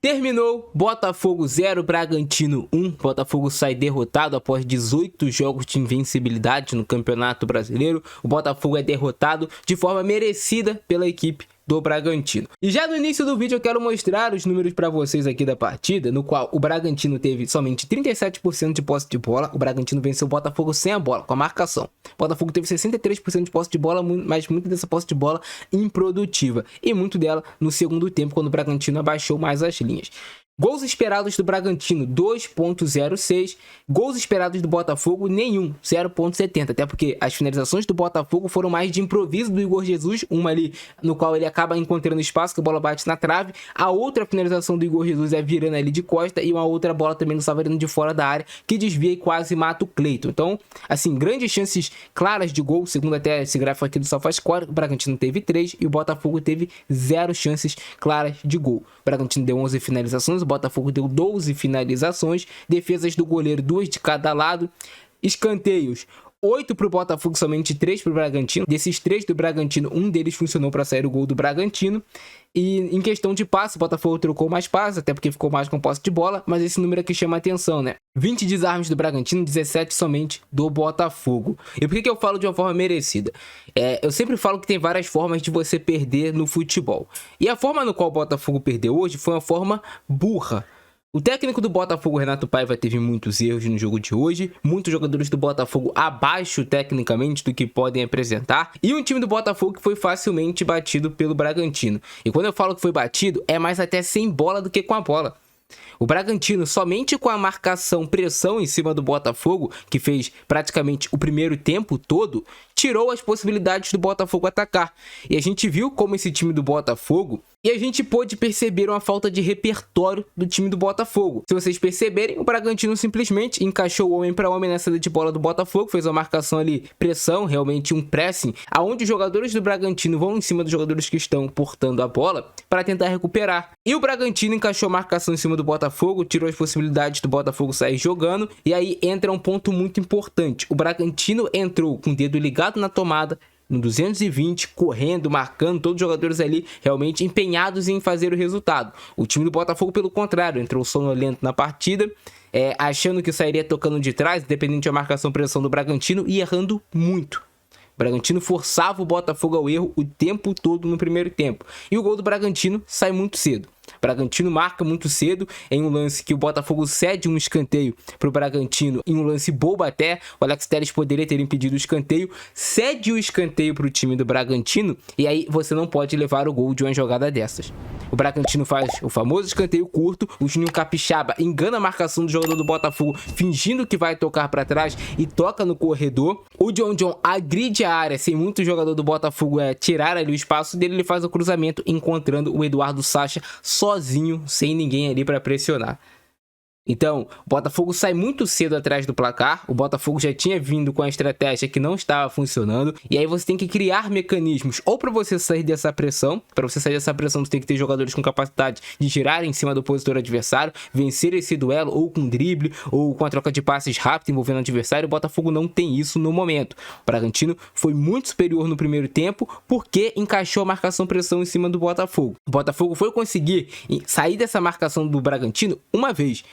Terminou, Botafogo 0, Bragantino 1. Botafogo sai derrotado após 18 jogos de invencibilidade no Campeonato Brasileiro. O Botafogo é derrotado de forma merecida pela equipe do Bragantino. E já no início do vídeo eu quero mostrar os números para vocês aqui da partida, no qual o Bragantino teve somente 37% de posse de bola. O Bragantino venceu o Botafogo sem a bola, com a marcação. O Botafogo teve 63% de posse de bola, mas muito dessa posse de bola improdutiva. E muito dela no segundo tempo, quando o Bragantino abaixou mais as linhas. Gols esperados do Bragantino, 2.06. Gols esperados do Botafogo, nenhum, 0.70. Até porque as finalizações do Botafogo foram mais de improviso do Igor Jesus. Uma ali no qual ele acaba encontrando espaço, que a bola bate na trave. A outra finalização do Igor Jesus é virando ali de costa. E uma outra bola também do Savarino de fora da área, que desvia e quase mata o Cleiton. Então, assim, grandes chances claras de gol. Segundo até esse gráfico aqui do SofaScore, o Bragantino teve 3 e o Botafogo teve 0 chances claras de gol. O Bragantino deu 11 finalizações. O Botafogo deu 12 finalizações, defesas do goleiro 2 de cada lado, escanteios 8 para o Botafogo, somente 3 para o Bragantino. Desses 3 do Bragantino, um deles funcionou para sair o gol do Bragantino. E em questão de passe, o Botafogo trocou mais passes, até porque ficou mais com posse de bola, mas esse número aqui chama atenção, né? 20 desarmes do Bragantino, 17 somente do Botafogo. E por que eu falo de uma forma merecida? Eu sempre falo que tem várias formas de você perder no futebol. E a forma no qual o Botafogo perdeu hoje foi uma forma burra. O técnico do Botafogo, Renato Paiva, teve muitos erros no jogo de hoje. Muitos jogadores do Botafogo abaixo tecnicamente do que podem apresentar. E um time do Botafogo que foi facilmente batido pelo Bragantino. E quando eu falo que foi batido, é mais até sem bola do que com a bola. O Bragantino, somente com a marcação pressão em cima do Botafogo, que fez praticamente o primeiro tempo todo, tirou as possibilidades do Botafogo atacar. E a gente viu como esse time do Botafogo, e a gente pôde perceber uma falta de repertório do time do Botafogo. Se vocês perceberem, o Bragantino simplesmente encaixou homem para homem na saída de bola do Botafogo, fez uma marcação ali, pressão, realmente um pressing, aonde os jogadores do Bragantino vão em cima dos jogadores que estão portando a bola para tentar recuperar. E o Bragantino encaixou a marcação em cima do Botafogo, tirou as possibilidades do Botafogo sair jogando, e aí entra um ponto muito importante. O Bragantino entrou com o dedo ligado na tomada, no 220, correndo, marcando, todos os jogadores ali realmente empenhados em fazer o resultado. O time do Botafogo, pelo contrário, entrou sonolento na partida, achando que sairia tocando de trás, independente da marcação pressão do Bragantino, e errando muito. O Bragantino forçava o Botafogo ao erro o tempo todo no primeiro tempo. E o gol do Bragantino sai muito cedo. O Bragantino marca muito cedo em um lance que o Botafogo cede um escanteio para o Bragantino, em um lance bobo até. O Alex Telles poderia ter impedido o escanteio, cede o escanteio para o time do Bragantino, e aí você não pode levar o gol de uma jogada dessas. O Bragantino faz o famoso escanteio curto, o Juninho Capixaba engana a marcação do jogador do Botafogo, fingindo que vai tocar para trás e toca no corredor. O John agride a área, sem muito jogador do Botafogo tirar ali o espaço dele, ele faz o cruzamento, encontrando o Eduardo Sacha sozinho, sem ninguém ali para pressionar. Então, o Botafogo sai muito cedo atrás do placar. O Botafogo já tinha vindo com a estratégia que não estava funcionando. E aí você tem que criar mecanismos ou para você sair dessa pressão. Para você sair dessa pressão, você tem que ter jogadores com capacidade de girar em cima do opositor adversário, vencer esse duelo ou com drible ou com a troca de passes rápida envolvendo o adversário. O Botafogo não tem isso no momento. O Bragantino foi muito superior no primeiro tempo porque encaixou a marcação pressão em cima do Botafogo. O Botafogo foi conseguir sair dessa marcação do Bragantino uma vez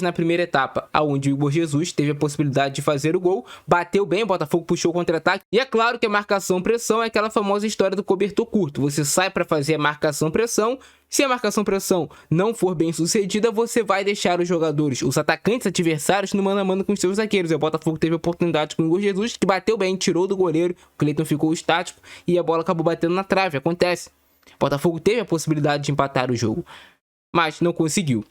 na primeira etapa, onde o Igor Jesus teve a possibilidade de fazer o gol, bateu bem, o Botafogo puxou o contra-ataque. E é claro que a marcação-pressão é aquela famosa história do cobertor curto. Você sai para fazer a marcação-pressão. Se a marcação-pressão não for bem sucedida, você vai deixar os jogadores, os atacantes adversários, no mano a mano com os seus zagueiros. E o Botafogo teve a oportunidade com o Igor Jesus, que bateu bem, tirou do goleiro, o Cleiton ficou estático e a bola acabou batendo na trave. Acontece. O Botafogo teve a possibilidade de empatar o jogo, mas não conseguiu.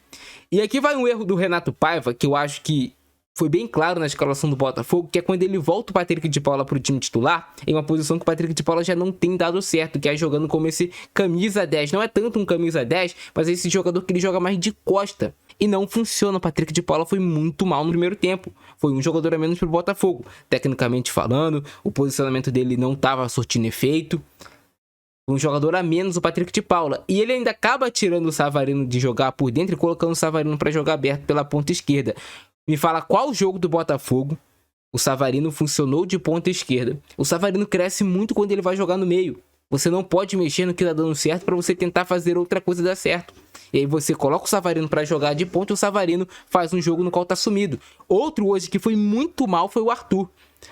E aqui vai um erro do Renato Paiva, que eu acho que foi bem claro na escalação do Botafogo, que é quando ele volta o Patrick de Paula para o time titular, em uma posição que o Patrick de Paula já não tem dado certo, que é jogando como esse camisa 10. Não é tanto um camisa 10, mas é esse jogador que ele joga mais de costa. E não funciona. O Patrick de Paula foi muito mal no primeiro tempo. Foi um jogador a menos para o Botafogo. Tecnicamente falando, o posicionamento dele não estava surtindo efeito. Um jogador a menos, o Patrick de Paula. E ele ainda acaba tirando o Savarino de jogar por dentro e colocando o Savarino para jogar aberto pela ponta esquerda. Me fala qual jogo do Botafogo o Savarino funcionou de ponta esquerda. O Savarino cresce muito quando ele vai jogar no meio. Você não pode mexer no que tá dando certo para você tentar fazer outra coisa dar certo. E aí você coloca o Savarino para jogar de ponta e o Savarino faz um jogo no qual tá sumido. Outro hoje que foi muito mal foi o Arthur.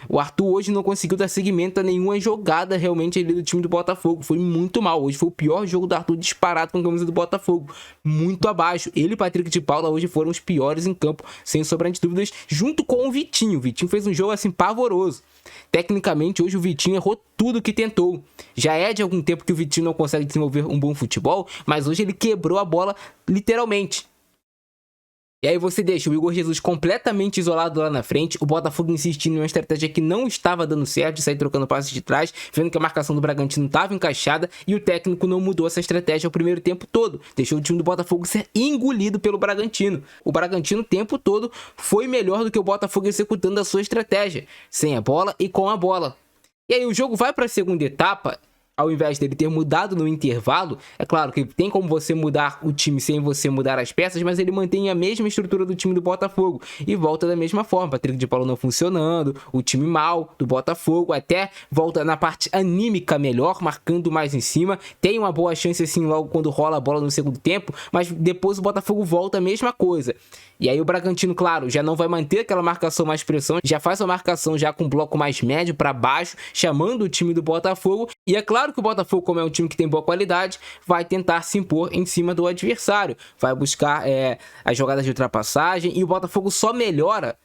O Arthur hoje não conseguiu dar seguimento a nenhuma jogada realmente ali do time do Botafogo. Foi muito mal. Hoje foi o pior jogo do Arthur disparado com a camisa do Botafogo. Muito abaixo. Ele e Patrick de Paula hoje foram os piores em campo, sem sombra de dúvidas, junto com o Vitinho. O Vitinho fez um jogo assim pavoroso. Tecnicamente, hoje o Vitinho errou tudo que tentou. Já é de algum tempo que o Vitinho não consegue desenvolver um bom futebol, mas hoje ele quebrou a bola literalmente. E aí você deixa o Igor Jesus completamente isolado lá na frente, o Botafogo insistindo em uma estratégia que não estava dando certo, de sair trocando passes de trás, vendo que a marcação do Bragantino estava encaixada, e o técnico não mudou essa estratégia o primeiro tempo todo, deixou o time do Botafogo ser engolido pelo Bragantino. O Bragantino o tempo todo foi melhor do que o Botafogo executando a sua estratégia, sem a bola e com a bola. E aí o jogo vai para a segunda etapa. Ao invés dele ter mudado no intervalo, é claro que tem como você mudar o time sem você mudar as peças, mas ele mantém a mesma estrutura do time do Botafogo e volta da mesma forma. Patrick de Paula não funcionando, o time mal do Botafogo, até volta na parte anímica melhor, marcando mais em cima. Tem uma boa chance assim logo quando rola a bola no segundo tempo, mas depois o Botafogo volta a mesma coisa. E aí o Bragantino, claro, já não vai manter aquela marcação mais pressão, já faz a marcação já com um bloco mais médio para baixo, chamando o time do Botafogo. E é claro que o Botafogo, como é um time que tem boa qualidade, vai tentar se impor em cima do adversário, vai buscar as jogadas de ultrapassagem, e o Botafogo só melhora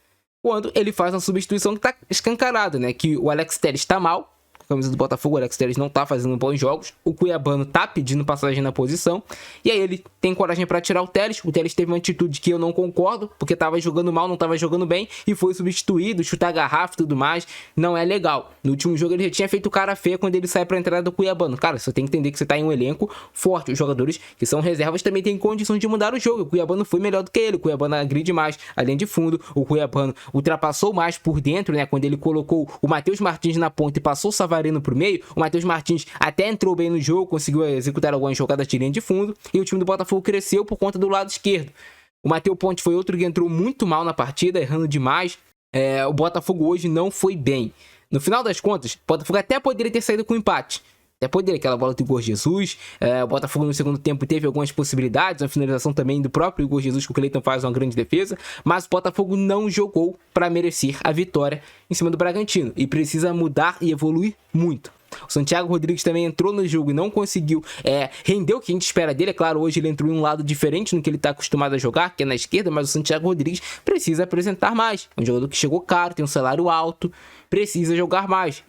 quando ele faz uma substituição que tá escancarada, né? Que o Alex Telles está mal, a camisa do Botafogo, o Alex Telles não tá fazendo bons jogos, o Cuiabano tá pedindo passagem na posição, e aí ele tem coragem para tirar o Telles teve uma atitude que eu não concordo, porque tava jogando mal, não tava jogando bem, e foi substituído, chutar garrafa e tudo mais, não é legal. No último jogo ele já tinha feito cara feia quando ele sai pra entrada do Cuiabano. Cara, você tem que entender que você tá em um elenco forte, os jogadores que são reservas também têm condições de mudar o jogo, o Cuiabano foi melhor do que ele, o Cuiabano agride mais, além de fundo, o Cuiabano ultrapassou mais por dentro, né, quando ele colocou o Matheus Martins na ponta e passou o Savarino pro meio. O Matheus Martins até entrou bem no jogo, conseguiu executar algumas jogadas de linha de fundo, e o time do Botafogo cresceu por conta do lado esquerdo. O Matheus Ponte foi outro que entrou muito mal na partida, errando demais. O Botafogo hoje não foi bem. No final das contas, o Botafogo até poderia ter saído com empate. Até poderia, aquela bola do Igor Jesus. O Botafogo no segundo tempo teve algumas possibilidades, uma finalização também do próprio Igor Jesus, que o Cleiton faz uma grande defesa, mas o Botafogo não jogou para merecer a vitória em cima do Bragantino, e precisa mudar e evoluir muito. O Santiago Rodrigues também entrou no jogo e não conseguiu render o que a gente espera dele. É claro, hoje ele entrou em um lado diferente no que ele está acostumado a jogar, que é na esquerda, mas o Santiago Rodrigues precisa apresentar mais. É um jogador que chegou caro, tem um salário alto, precisa jogar mais.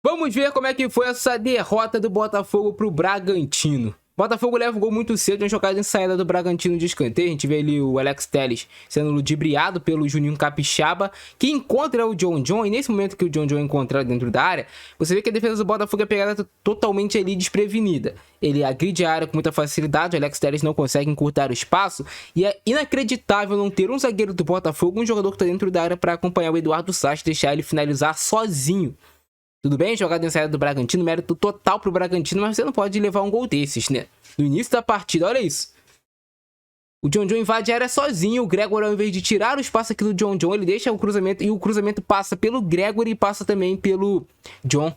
Vamos ver como é que foi essa derrota do Botafogo para o Bragantino. O Botafogo leva o gol muito cedo, uma jogada ensaiada do Bragantino de escanteio. A gente vê ali o Alex Telles sendo ludibriado pelo Juninho Capixaba, que encontra o John John, e nesse momento que o John John é encontrado dentro da área, você vê que a defesa do Botafogo é pegada totalmente ali desprevenida. Ele agride a área com muita facilidade, o Alex Telles não consegue encurtar o espaço, e é inacreditável não ter um zagueiro do Botafogo, um jogador que está dentro da área para acompanhar o Eduardo Sacha, deixar ele finalizar sozinho. Tudo bem, jogada ensaiada do Bragantino, mérito total pro Bragantino, mas você não pode levar um gol desses, né? No início da partida, olha isso. O John John invade a área sozinho, o Gregory, ao invés de tirar o espaço aqui do John John, ele deixa o cruzamento, e o cruzamento passa pelo Gregory e passa também pelo John.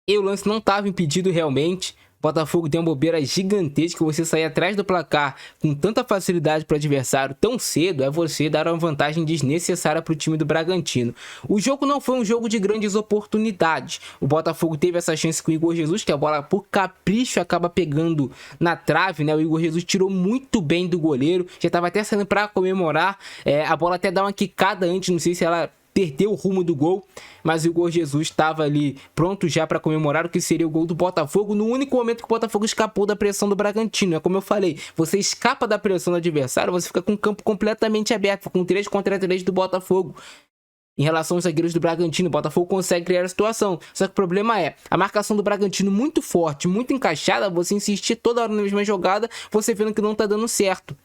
E o lance não estava impedido realmente. O Botafogo tem uma bobeira gigantesca, que você sair atrás do placar com tanta facilidade para o adversário tão cedo é você dar uma vantagem desnecessária para o time do Bragantino. O jogo não foi um jogo de grandes oportunidades. O Botafogo teve essa chance com o Igor Jesus, que a bola por capricho acaba pegando na trave, né? O Igor Jesus tirou muito bem do goleiro, já estava até saindo para comemorar, a bola até dá uma quicada antes, não sei se ela perdeu o rumo do gol, mas o Igor Jesus estava ali pronto já para comemorar o que seria o gol do Botafogo, no único momento que o Botafogo escapou da pressão do Bragantino. É como eu falei, você escapa da pressão do adversário, você fica com o campo completamente aberto, com 3 contra 3 do Botafogo. Em relação aos zagueiros do Bragantino, o Botafogo consegue criar a situação, só que o problema é a marcação do Bragantino muito forte, muito encaixada, você insistir toda hora na mesma jogada, você vendo que não está dando certo.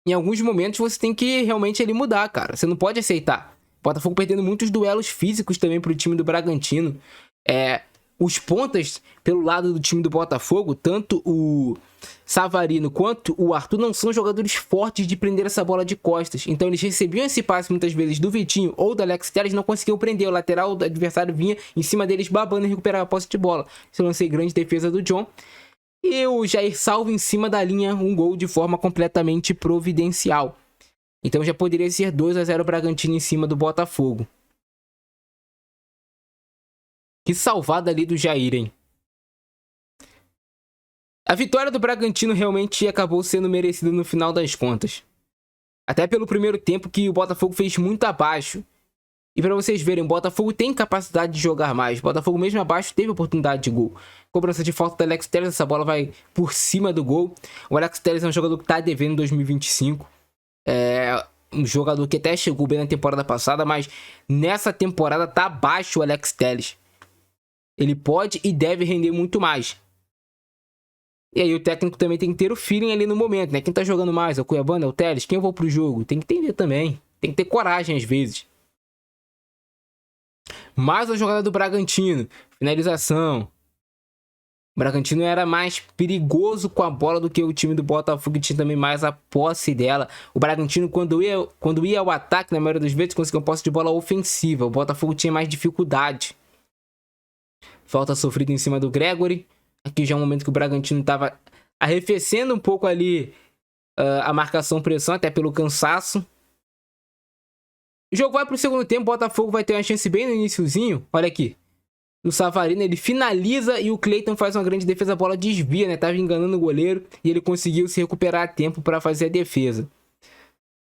Em alguns momentos você tem que realmente ele mudar, cara. Você não pode aceitar. O Botafogo perdendo muitos duelos físicos também pro time do Bragantino. Os pontas pelo lado do time do Botafogo, tanto o Savarino quanto o Arthur, não são jogadores fortes de prender essa bola de costas. Então eles recebiam esse passe muitas vezes do Vitinho ou do Alex Telles, não conseguiam prender. O lateral do adversário vinha em cima deles babando e recuperava a posse de bola. Esse lance aí, grande defesa do John. E o Jair salva em cima da linha um gol de forma completamente providencial. Então já poderia ser 2-0 Bragantino em cima do Botafogo. Que salvada ali do Jair, hein? A vitória do Bragantino realmente acabou sendo merecida no final das contas. Até pelo primeiro tempo que o Botafogo fez muito abaixo. E para vocês verem, o Botafogo tem capacidade de jogar mais. O Botafogo mesmo abaixo teve oportunidade de gol. Cobrança de falta do Alex Telles, essa bola vai por cima do gol. O Alex Telles é um jogador que está devendo em 2025. É um jogador que até chegou bem na temporada passada, mas nessa temporada tá abaixo o Alex Telles. Ele pode e deve render muito mais. E aí o técnico também tem que ter o feeling ali no momento, né? Quem tá jogando mais? É o Cuiabano, é o Telles? Quem eu vou pro jogo? Tem que entender também. Tem que ter coragem às vezes. Mais uma jogada do Bragantino. Finalização. O Bragantino era mais perigoso com a bola do que o time do Botafogo, que tinha também mais a posse dela. O Bragantino, quando ia ao ataque, na maioria das vezes, conseguia uma posse de bola ofensiva. O Botafogo tinha mais dificuldade. Falta sofrida em cima do Gregory. Aqui já é um momento que o Bragantino estava arrefecendo um pouco ali a marcação-pressão, até pelo cansaço. O jogo vai para o segundo tempo, o Botafogo vai ter uma chance bem no iniciozinho. Olha aqui. O Savarino, ele finaliza e o Cleiton faz uma grande defesa, a bola desvia, né? Tava enganando o goleiro e ele conseguiu se recuperar a tempo para fazer a defesa.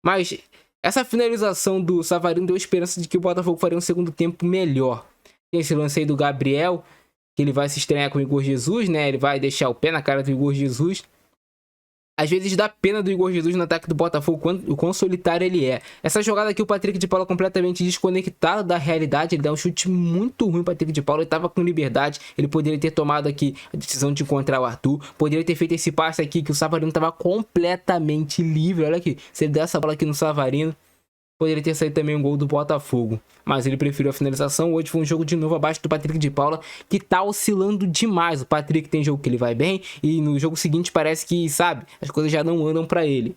Mas essa finalização do Savarino deu esperança de que o Botafogo faria um segundo tempo melhor. Tem esse lance aí do Gabriel, que ele vai se estranhar com o Igor Jesus, né? Ele vai deixar o pé na cara do Igor Jesus. Às vezes dá pena do Igor Jesus no ataque do Botafogo, o quão solitário ele é. Essa jogada aqui, o Patrick de Paula completamente desconectado da realidade. Ele dá um chute muito ruim, o Patrick de Paula. Ele estava com liberdade. Ele poderia ter tomado aqui a decisão de encontrar o Arthur. Poderia ter feito esse passe aqui, que o Savarino estava completamente livre. Olha aqui, se ele der essa bola aqui no Savarino, poderia ter saído também um gol do Botafogo. Mas ele preferiu a finalização. Hoje foi um jogo de novo abaixo do Patrick de Paula, que tá oscilando demais. O Patrick tem jogo que ele vai bem, e no jogo seguinte parece que, sabe, as coisas já não andam pra ele.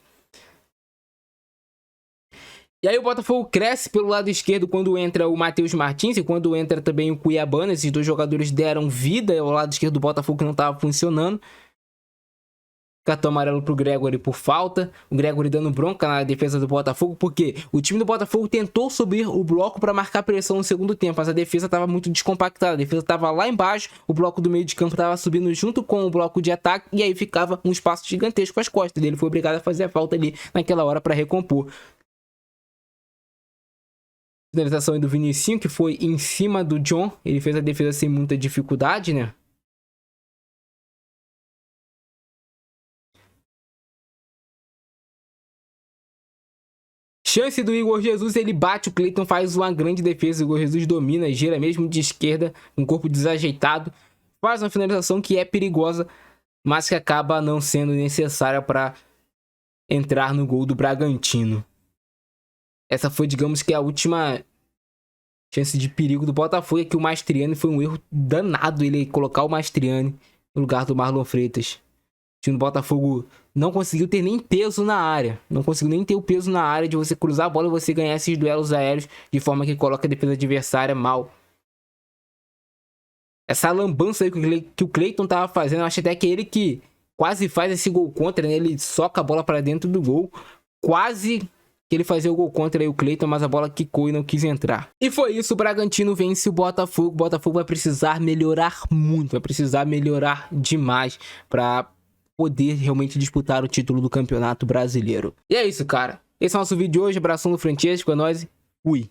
E aí o Botafogo cresce pelo lado esquerdo quando entra o Matheus Martins e quando entra também o Cuiabano. Esses dois jogadores deram vida ao lado esquerdo do Botafogo, que não estava funcionando. Cartão amarelo pro Gregory por falta. O Gregory dando bronca na defesa do Botafogo, porque o time do Botafogo tentou subir o bloco para marcar pressão no segundo tempo, mas a defesa estava muito descompactada. A defesa estava lá embaixo, o bloco do meio de campo estava subindo junto com o bloco de ataque, e aí ficava um espaço gigantesco às costas dele. Ele foi obrigado a fazer a falta ali naquela hora para recompor. Finalização aí do Vinicinho, que foi em cima do John. Ele fez a defesa sem muita dificuldade, né? Chance do Igor Jesus, ele bate, o Cleiton faz uma grande defesa, o Igor Jesus domina, gira mesmo de esquerda, um corpo desajeitado, faz uma finalização que é perigosa, mas que acaba não sendo necessária para entrar no gol do Bragantino. Essa foi, digamos que, a última chance de perigo do Botafogo. Aqui o Mastriani foi um erro danado, ele colocar o Mastriani no lugar do Marlon Freitas. O time do Botafogo não conseguiu ter nem peso na área. Não conseguiu nem ter o peso na área de você cruzar a bola e você ganhar esses duelos aéreos de forma que coloca a defesa adversária mal. Essa lambança aí que o Cleiton tava fazendo, eu acho até que ele que quase faz esse gol contra, né? Ele soca a bola para dentro do gol. Quase que ele fazia o gol contra aí o Cleiton, mas a bola quicou e não quis entrar. E foi isso, o Bragantino vence o Botafogo. O Botafogo vai precisar melhorar muito, vai precisar melhorar demais para poder realmente disputar o título do Campeonato Brasileiro. E é isso, cara. Esse é o nosso vídeo de hoje. Abração do Francesco, é nóis. Fui.